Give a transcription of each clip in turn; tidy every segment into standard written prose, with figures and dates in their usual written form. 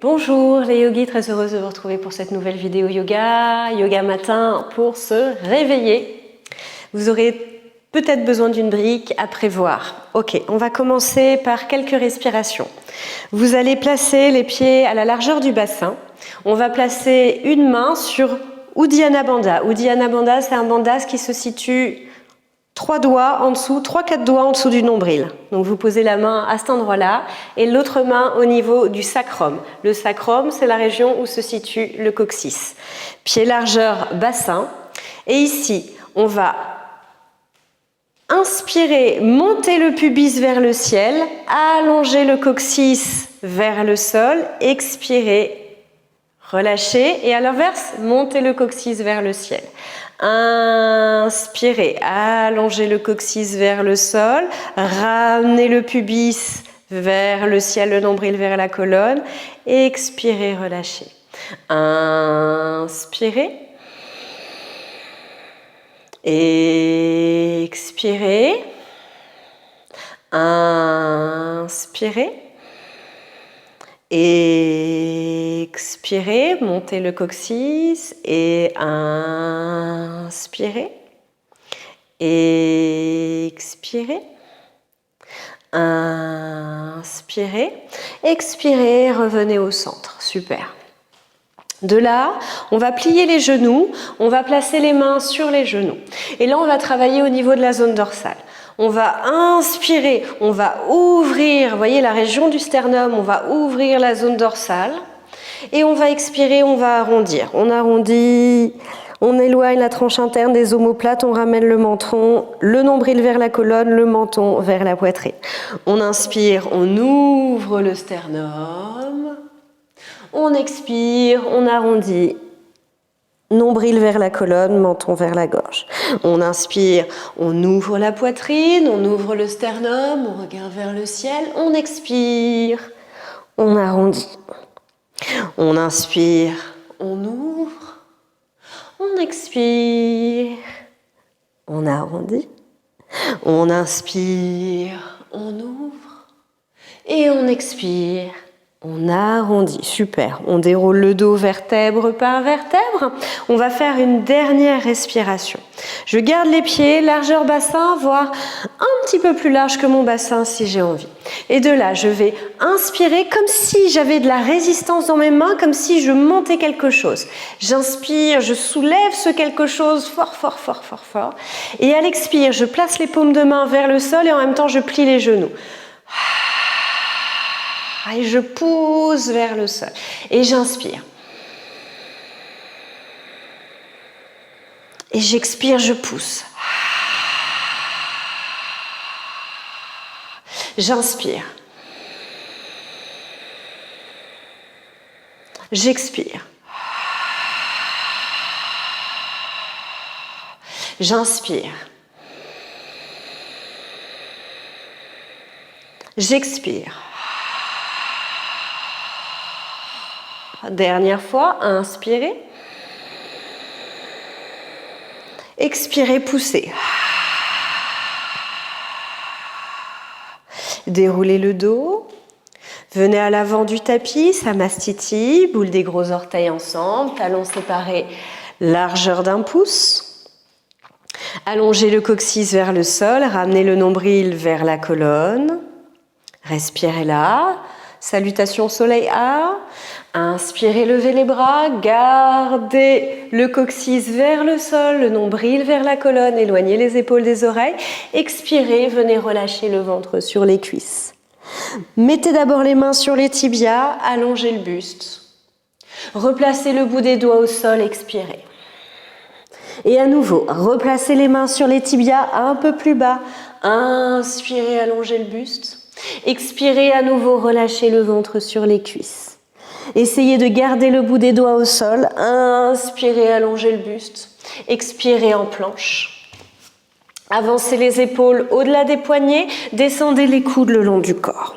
Bonjour les yogis, très heureuse de vous retrouver pour cette nouvelle vidéo yoga matin pour se réveiller. Vous aurez peut-être besoin d'une brique à prévoir. Ok, on va commencer par quelques respirations. Vous allez placer les pieds à la largeur du bassin. On va placer une main sur Uddiyana Bandha. Uddiyana Bandha, c'est un bandhas qui se situe 3-4 doigts en dessous du nombril. Donc vous posez la main à cet endroit-là et l'autre main au niveau du sacrum. Le sacrum, c'est la région où se situe le coccyx. Pied largeur bassin. Et ici, on va inspirer, monter le pubis vers le ciel, allonger le coccyx vers le sol, expirer, relâcher et à l'inverse, monter le coccyx vers le ciel. Inspirez, allongez le coccyx vers le sol, ramenez le pubis vers le ciel, le nombril vers la colonne, expirez, relâchez. Inspirez, expirez, inspirez. Expirez, montez le coccyx et inspirez. Expirez. Inspirez. Expirez, revenez au centre. Super. De là, on va plier les genoux, on va placer les mains sur les genoux. Et là, on va travailler au niveau de la zone dorsale. On va inspirer, on va ouvrir, vous voyez la région du sternum, on va ouvrir la zone dorsale. Et on va expirer, on va arrondir. On arrondit, on éloigne la tranche interne des omoplates, on ramène le menton, le nombril vers la colonne, le menton vers la poitrine. On inspire, on ouvre le sternum. On expire, on arrondit. Nombril vers la colonne, menton vers la gorge. On inspire, on ouvre la poitrine, on ouvre le sternum, on regarde vers le ciel, on expire, on arrondit. On inspire, on ouvre, on expire, on arrondit. On inspire, on ouvre et on expire. On arrondit, super. On déroule le dos vertèbre par vertèbre. On va faire une dernière respiration. Je garde les pieds, largeur bassin, voire un petit peu plus large que mon bassin si j'ai envie. Et de là, je vais inspirer comme si j'avais de la résistance dans mes mains, comme si je montais quelque chose. J'inspire, je soulève ce quelque chose fort, fort, fort, fort, fort. Et à l'expire, je place les paumes de main vers le sol et en même temps, je plie les genoux. Et je pousse vers le sol. Et j'inspire. Et j'expire, je pousse. J'inspire. J'expire. J'inspire. J'expire. Dernière fois, inspirez. Expirez, poussez. Déroulez le dos. Venez à l'avant du tapis, Samastiti, boule des gros orteils ensemble, talons séparés, largeur d'1 pouce. Allongez le coccyx vers le sol, ramenez le nombril vers la colonne. Respirez là. Salutation soleil A. Inspirez, levez les bras, gardez le coccyx vers le sol, le nombril vers la colonne, éloignez les épaules des oreilles. Expirez, venez relâcher le ventre sur les cuisses. Mettez d'abord les mains sur les tibias, allongez le buste. Replacez le bout des doigts au sol, expirez. Et à nouveau, replacez les mains sur les tibias un peu plus bas. Inspirez, allongez le buste. Expirez à nouveau, relâchez le ventre sur les cuisses. Essayez de garder le bout des doigts au sol. Inspirez, allongez le buste. Expirez en planche. Avancez les épaules au-delà des poignets. Descendez les coudes le long du corps.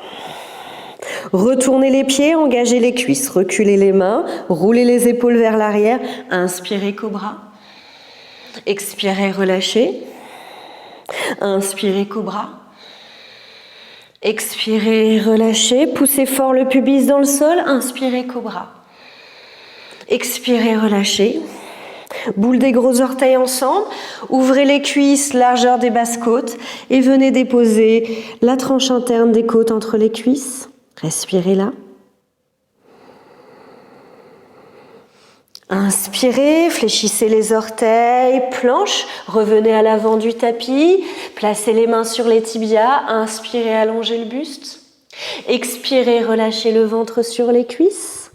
Retournez les pieds, engagez les cuisses. Reculez les mains, roulez les épaules vers l'arrière. Inspirez, cobra. Expirez, relâchez. Inspirez, cobra. Expirez, relâchez. Poussez fort le pubis dans le sol. Inspirez, cobra. Expirez, relâchez. Boule des gros orteils ensemble. Ouvrez les cuisses, largeur des basses côtes. Et venez déposer la tranche interne des côtes entre les cuisses. Respirez là. Inspirez, fléchissez les orteils, planche, revenez à l'avant du tapis, placez les mains sur les tibias, inspirez, allongez le buste. Expirez, relâchez le ventre sur les cuisses.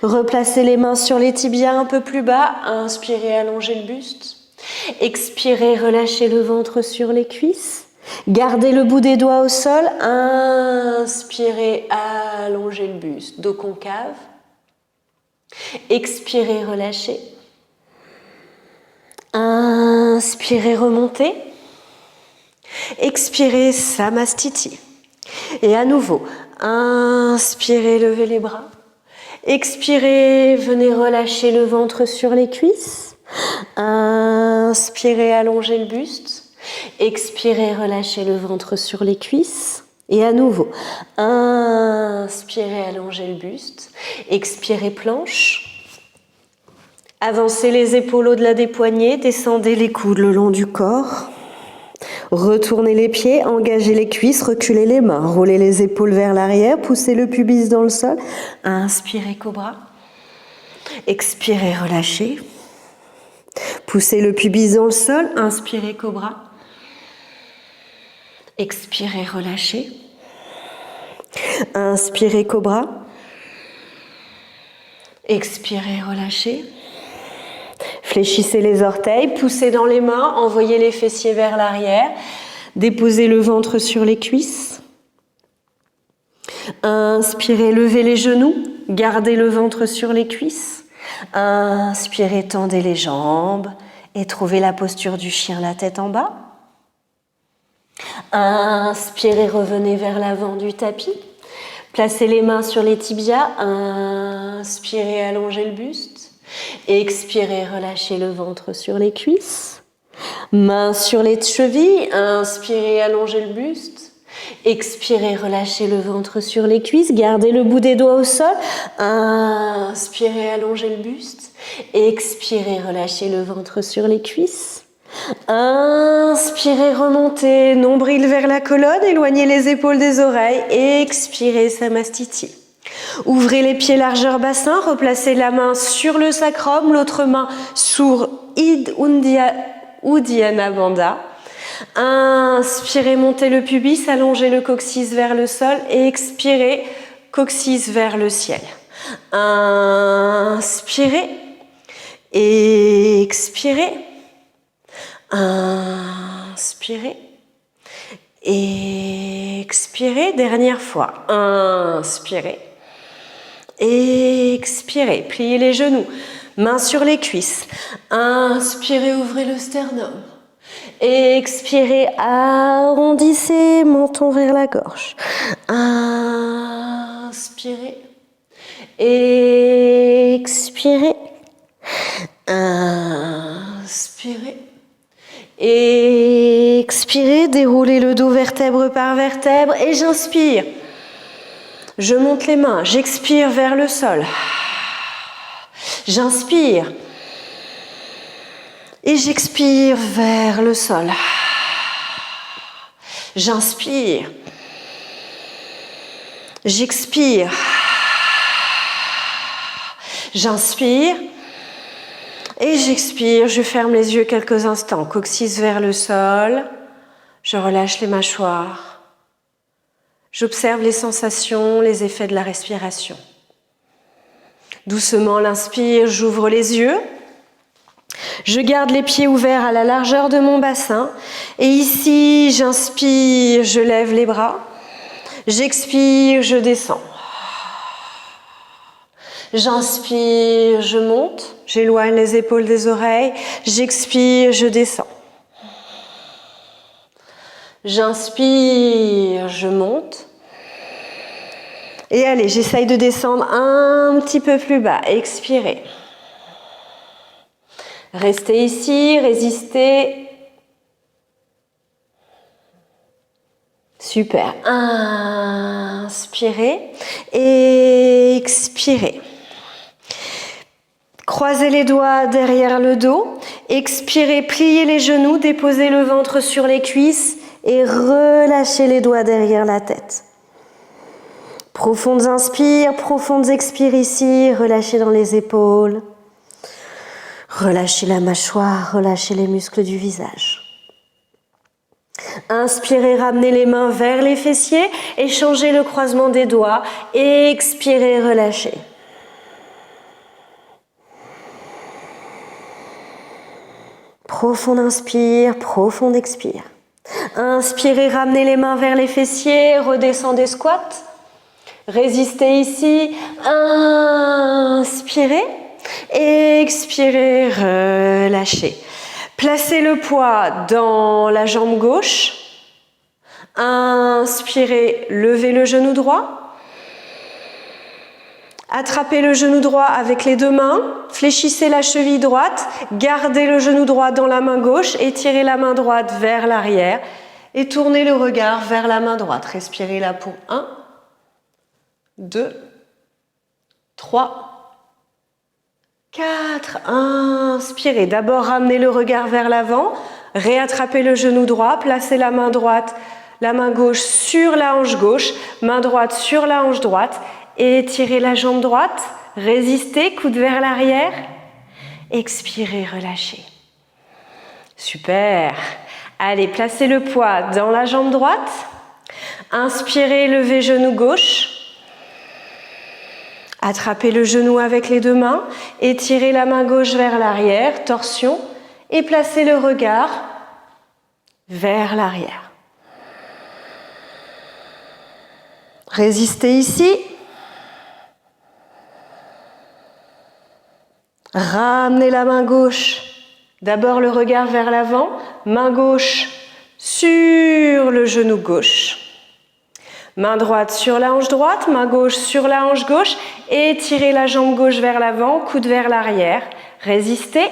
Replacez les mains sur les tibias un peu plus bas, inspirez, allongez le buste. Expirez, relâchez le ventre sur les cuisses. Gardez le bout des doigts au sol, inspirez, allongez le buste, dos concave. Expirez, relâchez. Inspirez, remontez. Expirez, Samastiti. Et à nouveau, inspirez, levez les bras. Expirez, venez relâcher le ventre sur les cuisses. Inspirez, allongez le buste. Expirez, relâchez le ventre sur les cuisses. Et à nouveau, inspirez, allongez le buste. Expirez, planche. Avancez les épaules au-delà des poignets, descendez les coudes le long du corps. Retournez les pieds, engagez les cuisses, reculez les mains, roulez les épaules vers l'arrière, poussez le pubis dans le sol. Inspirez, cobra. Expirez, relâchez. Poussez le pubis dans le sol, inspirez, cobra. Expirez, relâchez. Inspirez, cobra. Expirez, relâchez. Fléchissez les orteils, poussez dans les mains, envoyez les fessiers vers l'arrière. Déposez le ventre sur les cuisses. Inspirez, levez les genoux, gardez le ventre sur les cuisses. Inspirez, tendez les jambes et trouvez la posture du chien, la tête en bas. Inspirez, revenez vers l'avant du tapis. Placez les mains sur les tibias. Inspirez, allongez le buste. Expirez, relâchez le ventre sur les cuisses. Mains sur les chevilles. Inspirez, allongez le buste. Expirez, relâchez le ventre sur les cuisses. Gardez le bout des doigts au sol. Inspirez, allongez le buste. Expirez, relâchez le ventre sur les cuisses. Inspirez, remontez, nombril vers la colonne, éloignez les épaules des oreilles. Expirez, Samastiti. Ouvrez les pieds largeur bassin, replacez la main sur le sacrum, l'autre main sur Uddiyana Bandha. Inspirez, montez le pubis, allongez le coccyx vers le sol et expirez, coccyx vers le ciel. Inspirez, expirez, inspirez, expirez, dernière fois. Inspirez, expirez, pliez les genoux, mains sur les cuisses. Inspirez, ouvrez le sternum. Expirez, arrondissez, menton vers la gorge. Inspirez, expirez, inspirez, expirez, déroulez le dos vertèbre par vertèbre et j'inspire. Je monte les mains, j'expire vers le sol. J'inspire. Et j'expire vers le sol. J'inspire. J'expire. J'inspire. Et j'expire. Je ferme les yeux quelques instants. Coccyx vers le sol. Je relâche les mâchoires. J'observe les sensations, les effets de la respiration. Doucement, l'inspire, j'ouvre les yeux. Je garde les pieds ouverts à la largeur de mon bassin. Et ici, j'inspire, je lève les bras. J'expire, je descends. J'inspire, je monte. J'éloigne les épaules des oreilles. J'expire, je descends. J'inspire, je monte. Et allez, j'essaye de descendre un petit peu plus bas. Expirez. Restez ici, résistez. Super. Inspirez. Expirez. Croisez les doigts derrière le dos. Expirez, pliez les genoux, déposez le ventre sur les cuisses et relâchez les doigts derrière la tête. Profondes inspires, profondes expires ici. Relâchez dans les épaules. Relâchez la mâchoire, relâchez les muscles du visage. Inspirez, ramenez les mains vers les fessiers et changez le croisement des doigts. Expirez, relâchez. Profonde inspire, profonde expire. Inspirez, ramenez les mains vers les fessiers, redescendez squat. Résistez ici. Inspirez, expirez, relâchez. Placez le poids dans la jambe gauche. Inspirez, levez le genou droit. Attrapez le genou droit avec les deux mains. Fléchissez la cheville droite. Gardez le genou droit dans la main gauche. Étirez la main droite vers l'arrière. Et tournez le regard vers la main droite. Respirez là pour 1, 2, 3, 4, inspirez. D'abord, ramenez le regard vers l'avant, réattrapez le genou droit, placez la main droite, la main gauche sur la hanche gauche, main droite sur la hanche droite, étirez la jambe droite, résistez, coude vers l'arrière, expirez, relâchez. Super. Allez, placez le poids dans la jambe droite, inspirez, levez genou gauche. Attrapez le genou avec les deux mains, étirez la main gauche vers l'arrière, torsion, et placez le regard vers l'arrière. Résistez ici. Ramenez la main gauche. D'abord le regard vers l'avant, main gauche sur le genou gauche. Main droite sur la hanche droite, main gauche sur la hanche gauche. Étirez la jambe gauche vers l'avant, coude vers l'arrière. Résistez.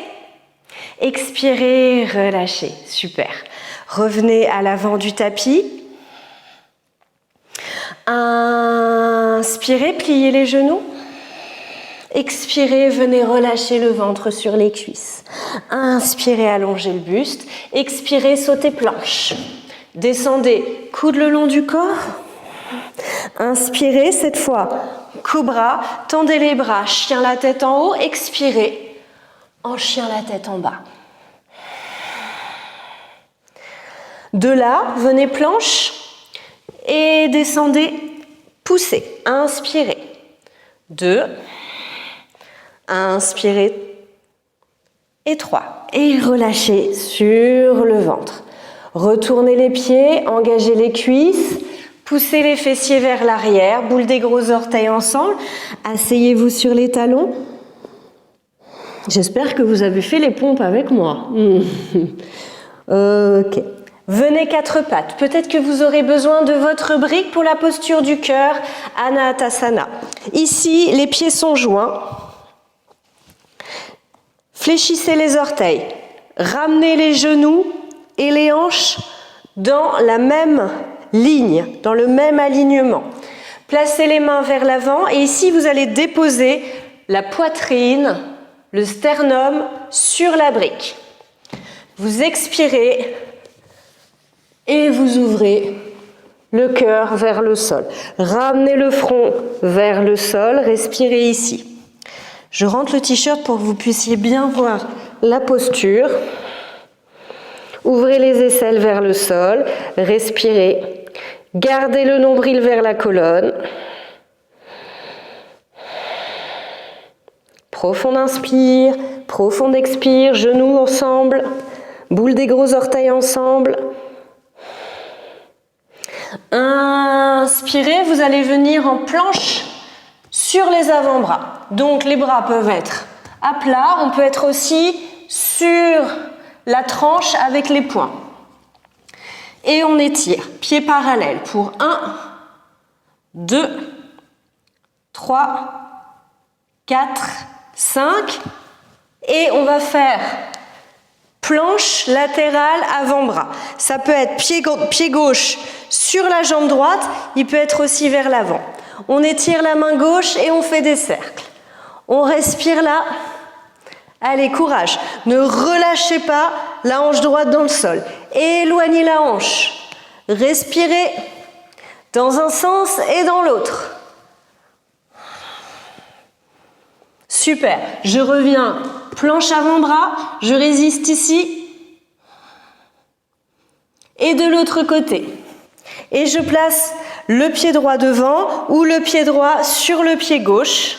Expirez, relâchez. Super. Revenez à l'avant du tapis. Inspirez, pliez les genoux. Expirez, venez relâcher le ventre sur les cuisses. Inspirez, allongez le buste. Expirez, sautez planche. Descendez, coude le long du corps. Inspirez, cette fois, cobra, tendez les bras, chien la tête en haut, expirez, en chien la tête en bas. De là, venez planche et descendez, poussez, inspirez. 2, inspirez et 3. Et relâchez sur le ventre. Retournez les pieds, engagez les cuisses. Poussez les fessiers vers l'arrière, boule des gros orteils ensemble. Asseyez-vous sur les talons. J'espère que vous avez fait les pompes avec moi. Ok. Venez quatre pattes. Peut-être que vous aurez besoin de votre brique pour la posture du cœur, Anatasana. Ici, les pieds sont joints. Fléchissez les orteils. Ramenez les genoux et les hanches dans la même ligne, dans le même alignement. Placez les mains vers l'avant et ici vous allez déposer la poitrine, le sternum sur la brique. Vous expirez et vous ouvrez le cœur vers le sol. Ramenez le front vers le sol, respirez ici. Je rentre le t-shirt pour que vous puissiez bien voir la posture. Ouvrez les aisselles vers le sol, respirez. Gardez le nombril vers la colonne. Profonde inspire, profonde expire, genoux ensemble, boule des gros orteils ensemble. Inspirez, vous allez venir en planche sur les avant-bras. Donc les bras peuvent être à plat, on peut être aussi sur la tranche avec les poings. Et on étire, pieds parallèles pour 1, 2, 3, 4, 5. Et on va faire planche latérale avant-bras. Ça peut être pied gauche sur la jambe droite, il peut être aussi vers l'avant. On étire la main gauche et on fait des cercles. On respire là. Allez, courage. Ne relâchez pas la hanche droite dans le sol. Éloignez la hanche. Respirez dans un sens et dans l'autre. Super. Je reviens. Planche avant-bras. Je résiste ici. Et de l'autre côté. Et je place le pied droit devant ou le pied droit sur le pied gauche.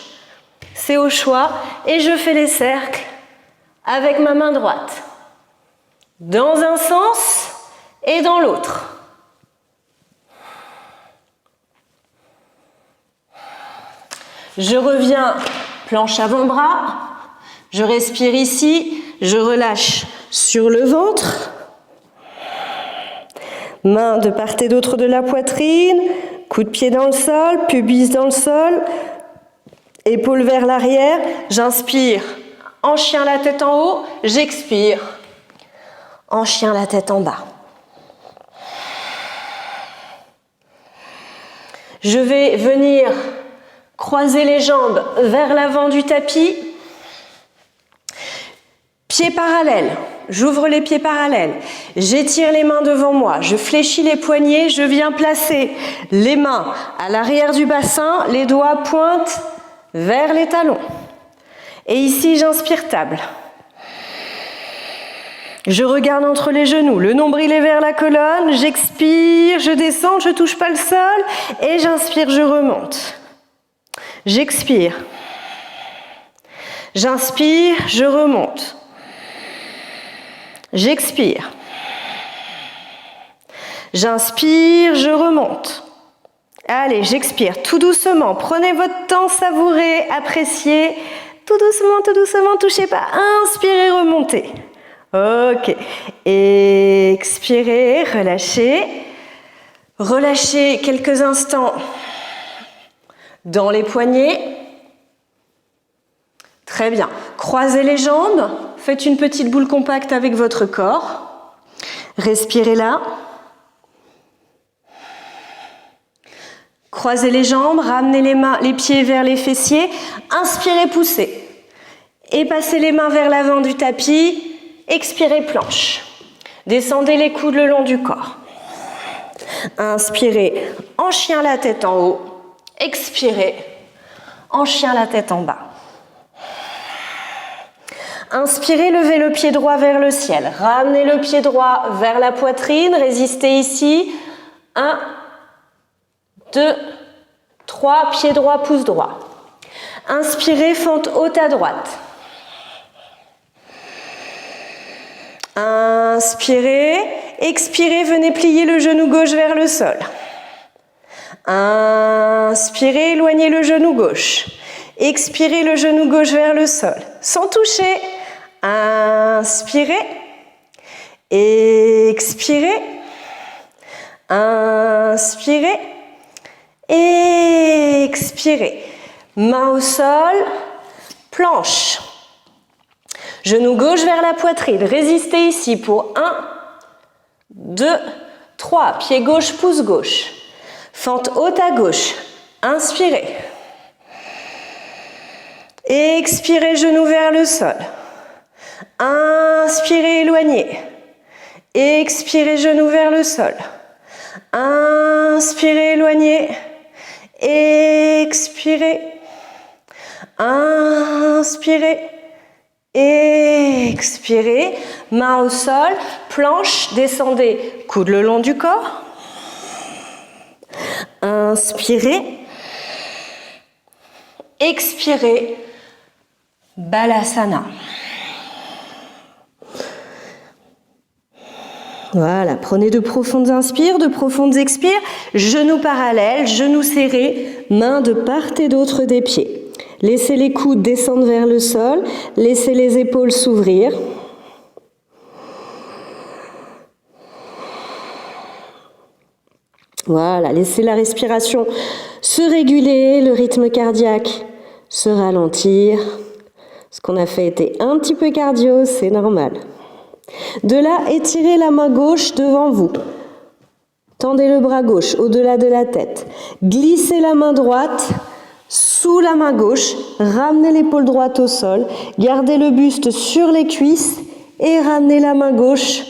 C'est au choix. Et je fais les cercles avec ma main droite. Dans un sens et dans l'autre. Je reviens, planche avant-bras. Je respire ici. Je relâche sur le ventre. Main de part et d'autre de la poitrine. Coup de pied dans le sol, pubis dans le sol. Épaules vers l'arrière. J'inspire. En chien, la tête en haut, j'expire. En chien, la tête en bas. Je vais venir croiser les jambes vers l'avant du tapis. Pieds parallèles. J'ouvre les pieds parallèles. J'étire les mains devant moi. Je fléchis les poignets. Je viens placer les mains à l'arrière du bassin. Les doigts pointent vers les talons. Et ici, j'inspire table. Je regarde entre les genoux, le nombril est vers la colonne, j'expire, je descends, je ne touche pas le sol, et j'inspire, je remonte. J'expire. J'inspire, je remonte. J'expire. J'inspire, je remonte. Allez, j'expire tout doucement. Prenez votre temps, savourez, appréciez. Tout doucement, touchez pas. Inspirez, remontez. Ok. Expirez, relâchez. Relâchez quelques instants dans les poignets. Très bien. Croisez les jambes. Faites une petite boule compacte avec votre corps. Respirez là. Croisez les jambes, ramenez les pieds vers les fessiers. Inspirez, poussez. Et passez les mains vers l'avant du tapis. Expirez, planche. Descendez les coudes le long du corps. Inspirez, en chien la tête en haut. Expirez, en chien la tête en bas. Inspirez, levez le pied droit vers le ciel. Ramenez le pied droit vers la poitrine. Résistez ici. 1, 2, 3, pied droit, pouce droit. Inspirez, fente haute à droite. Inspirez, expirez, venez plier le genou gauche vers le sol. Inspirez, éloignez le genou gauche. Expirez le genou gauche vers le sol, sans toucher. Inspirez, expirez, inspirez, expirez. Main au sol, planche. Genou gauche vers la poitrine. Résistez ici pour 1, 2, 3. Pied gauche, pouce gauche. Fente haute à gauche. Inspirez. Expirez, genou vers le sol. Inspirez, éloignez. Expirez, genou vers le sol. Inspirez, éloignez. Expirez. Inspirez. Expirez. Main au sol. Planche. Descendez. Coude le long du corps. Inspirez. Expirez. Balasana. Voilà, prenez de profondes inspires, de profondes expires, genoux parallèles, genoux serrés, mains de part et d'autre des pieds. Laissez les coudes descendre vers le sol, laissez les épaules s'ouvrir. Voilà, laissez la respiration se réguler, le rythme cardiaque se ralentir. Ce qu'on a fait était un petit peu cardio, c'est normal. De là, étirez la main gauche devant vous. Tendez le bras gauche au-delà de la tête. Glissez la main droite sous la main gauche. Ramenez l'épaule droite au sol. Gardez le buste sur les cuisses et ramenez la main gauche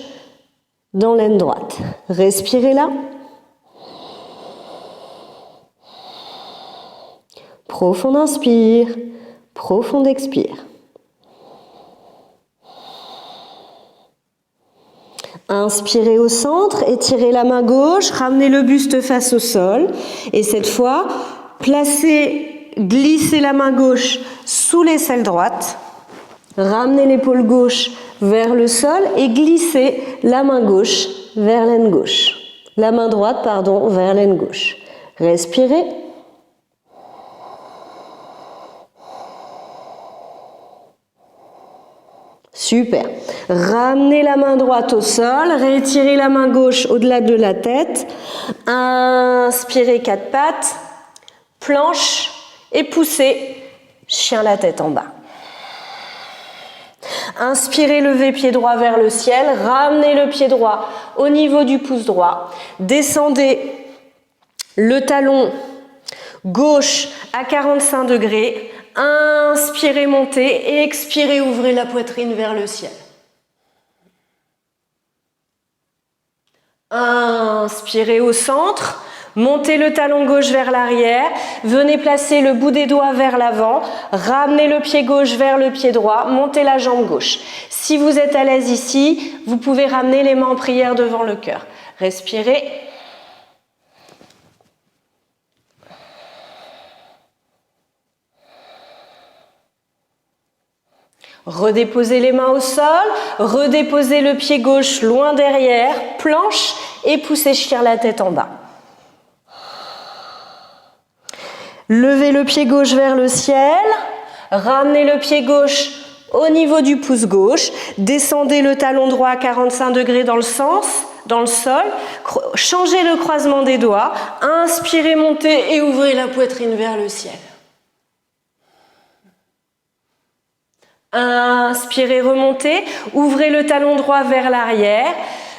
dans l'aine droite. Respirez là. Profond inspire, profond expire. Inspirez au centre, étirez la main gauche, ramenez le buste face au sol. Et cette fois, glissez la main gauche sous l'aisselle droite. Ramenez l'épaule gauche vers le sol et glissez la main gauche vers l'aine gauche. La main droite, pardon, vers l'aine gauche. Respirez. Super. Ramenez la main droite au sol, réétirez la main gauche au-delà de la tête. Inspirez quatre pattes, planche et poussez, chien la tête en bas. Inspirez, levez pied droit vers le ciel, ramenez le pied droit au niveau du pouce droit. Descendez le talon gauche à 45 degrés. Inspirez, montez et expirez, ouvrez la poitrine vers le ciel. Inspirez au centre, montez le talon gauche vers l'arrière, venez placer le bout des doigts vers l'avant, ramenez le pied gauche vers le pied droit, montez la jambe gauche. Si vous êtes à l'aise ici, vous pouvez ramener les mains en prière devant le cœur. Respirez. Redéposez les mains au sol, redéposez le pied gauche loin derrière, planche et poussez chien la tête en bas. Levez le pied gauche vers le ciel, ramenez le pied gauche au niveau du pouce gauche, descendez le talon droit à 45 degrés dans le sol, changez le croisement des doigts, inspirez, montez et ouvrez la poitrine vers le ciel. Inspirez, remontez, ouvrez le talon droit vers l'arrière,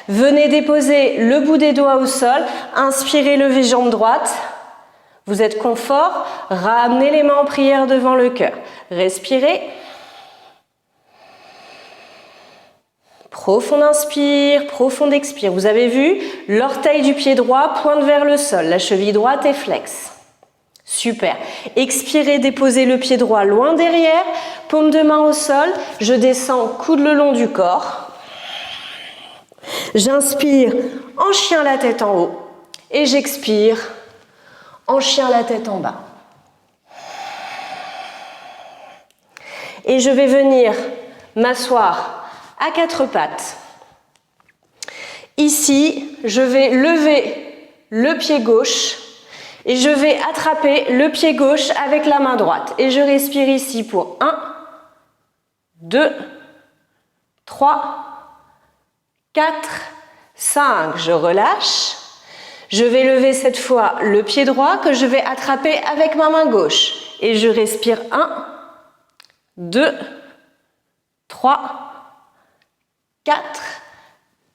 venez déposer le bout des doigts au sol, inspirez, levez jambe droite, vous êtes confort, ramenez les mains en prière devant le cœur, respirez, profond inspire, profond expire, vous avez vu, l'orteil du pied droit pointe vers le sol, la cheville droite est flexe. Super. Expirez, déposez le pied droit loin derrière, paume de main au sol, je descends coude le long du corps. J'inspire en chien la tête en haut et j'expire en chien la tête en bas. Et je vais venir m'asseoir à quatre pattes. Ici, je vais lever le pied gauche. Et je vais attraper le pied gauche avec la main droite. Et je respire ici pour 1, 2, 3, 4, 5. Je relâche. Je vais lever cette fois le pied droit que je vais attraper avec ma main gauche. Et je respire 1, 2, 3, 4,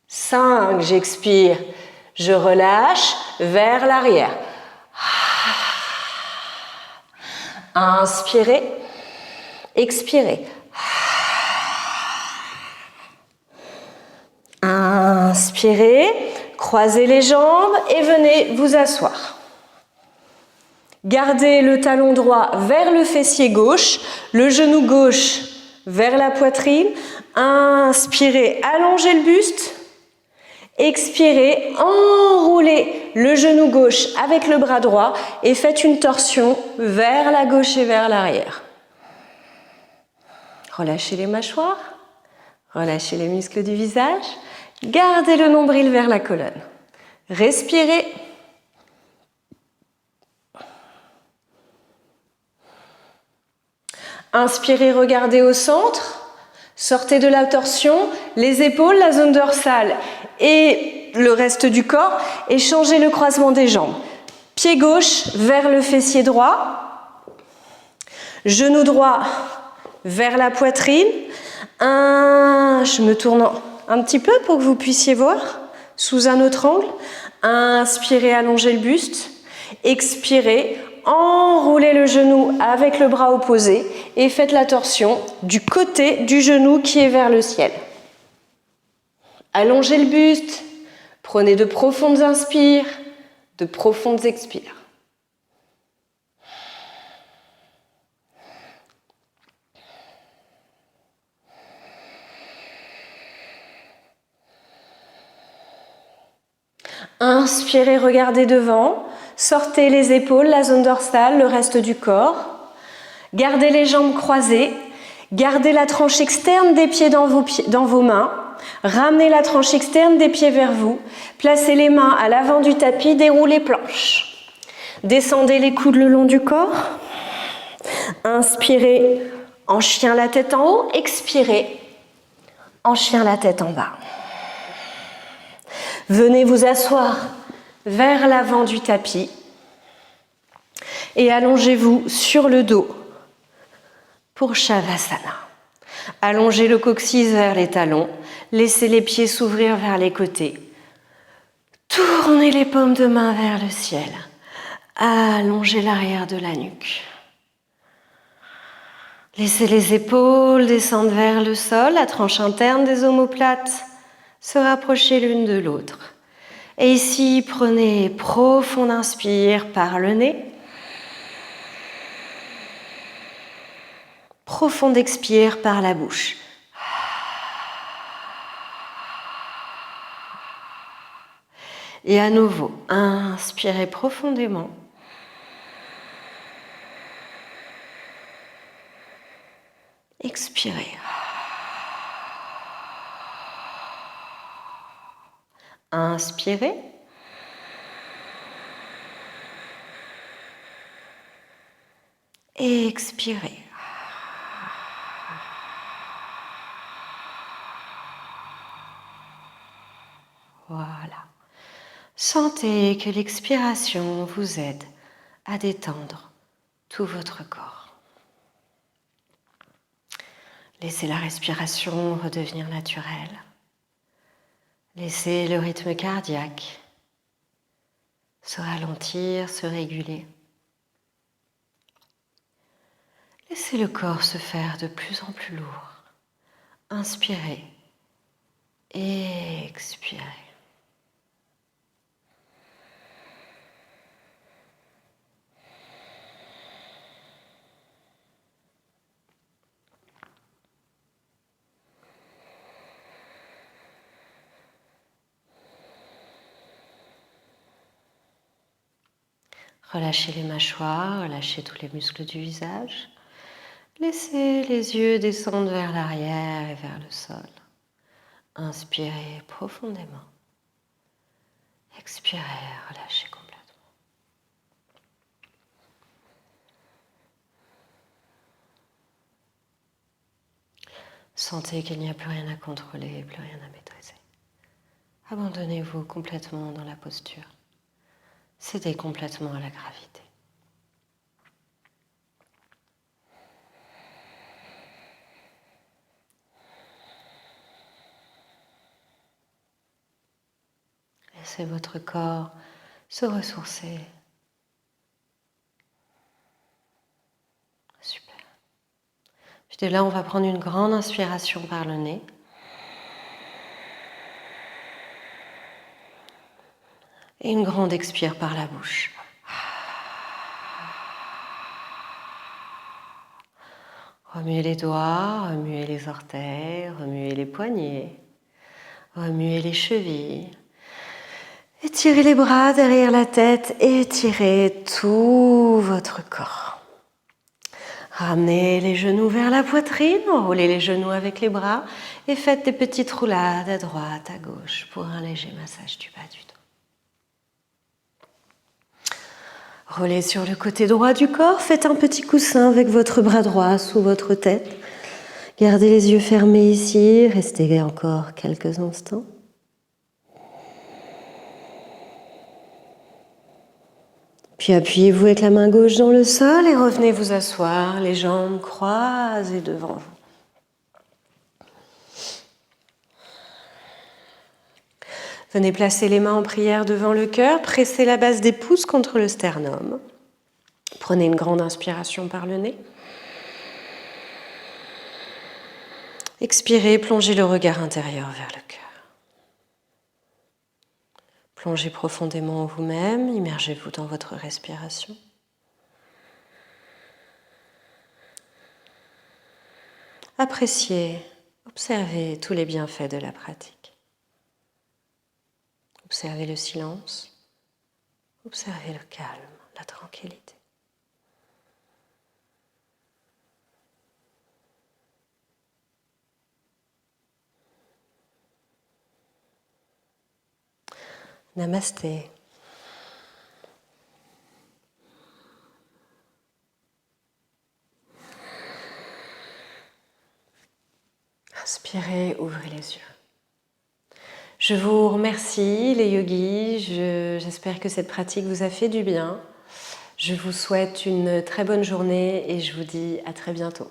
5. J'expire. Je relâche vers l'arrière. Inspirez, expirez. Inspirez, croisez les jambes et venez vous asseoir. Gardez le talon droit vers le fessier gauche, le genou gauche vers la poitrine. Inspirez, allongez le buste. Expirez, enroulez le genou gauche avec le bras droit et faites une torsion vers la gauche et vers l'arrière. Relâchez les mâchoires, relâchez les muscles du visage, gardez le nombril vers la colonne. Respirez. Inspirez, regardez au centre. Sortez de la torsion, les épaules, la zone dorsale et le reste du corps et changez le croisement des jambes. Pied gauche vers le fessier droit, genou droit vers la poitrine. Je me tourne un petit peu pour que vous puissiez voir sous un autre angle. Inspirez, allongez le buste. Expirez, enroulez le genou avec le bras opposé et faites la torsion du côté du genou qui est vers le ciel. Allongez le buste, prenez de profondes inspires, de profondes expires. Inspirez, regardez devant, sortez les épaules, la zone dorsale, le reste du corps. Gardez les jambes croisées, gardez la tranche externe des pieds dans vos mains. Ramenez la tranche externe des pieds vers vous. Placez les mains à l'avant du tapis, déroulez planche. Descendez les coudes le long du corps. Inspirez en chien la tête en haut, expirez en chien la tête en bas. Venez vous asseoir vers l'avant du tapis et allongez-vous sur le dos pour Shavasana. Allongez le coccyx vers les talons, laissez les pieds s'ouvrir vers les côtés. Tournez les paumes de main vers le ciel. Allongez l'arrière de la nuque. Laissez les épaules descendre vers le sol, la tranche interne des omoplates se rapprocher l'une de l'autre. Et ici, prenez profonde inspire par le nez. Profonde expire par la bouche. Et à nouveau, inspirez profondément. Expirez. Inspirez. Et expirez. Voilà. Sentez que l'expiration vous aide à détendre tout votre corps. Laissez la respiration redevenir naturelle. Laissez le rythme cardiaque se ralentir, se réguler. Laissez le corps se faire de plus en plus lourd. Inspirez et expirez. Relâchez les mâchoires, relâchez tous les muscles du visage. Laissez les yeux descendre vers l'arrière et vers le sol. Inspirez profondément. Expirez, relâchez complètement. Sentez qu'il n'y a plus rien à contrôler, plus rien à maîtriser. Abandonnez-vous complètement dans la posture. Cédez complètement à la gravité. Laissez votre corps se ressourcer. Super. Puis de là, on va prendre une grande inspiration par le nez. Et une grande expire par la bouche. Remuez les doigts, remuez les orteils, remuez les poignets, remuez les chevilles. Étirez les bras derrière la tête, étirez tout votre corps. Ramenez les genoux vers la poitrine, enroulez les genoux avec les bras et faites des petites roulades à droite, à gauche pour un léger massage du bas du dos. Roulez sur le côté droit du corps, faites un petit coussin avec votre bras droit sous votre tête. Gardez les yeux fermés ici, restez encore quelques instants. Puis appuyez-vous avec la main gauche dans le sol et revenez vous asseoir, les jambes croisées devant vous. Venez placer les mains en prière devant le cœur, pressez la base des pouces contre le sternum. Prenez une grande inspiration par le nez. Expirez, plongez le regard intérieur vers le cœur. Plongez profondément en vous-même, immergez-vous dans votre respiration. Appréciez, observez tous les bienfaits de la pratique. Observez le silence, observez le calme, la tranquillité. Namasté. Inspirez, ouvrez les yeux. Je vous remercie les yogis, j'espère que cette pratique vous a fait du bien. Je vous souhaite une très bonne journée et je vous dis à très bientôt.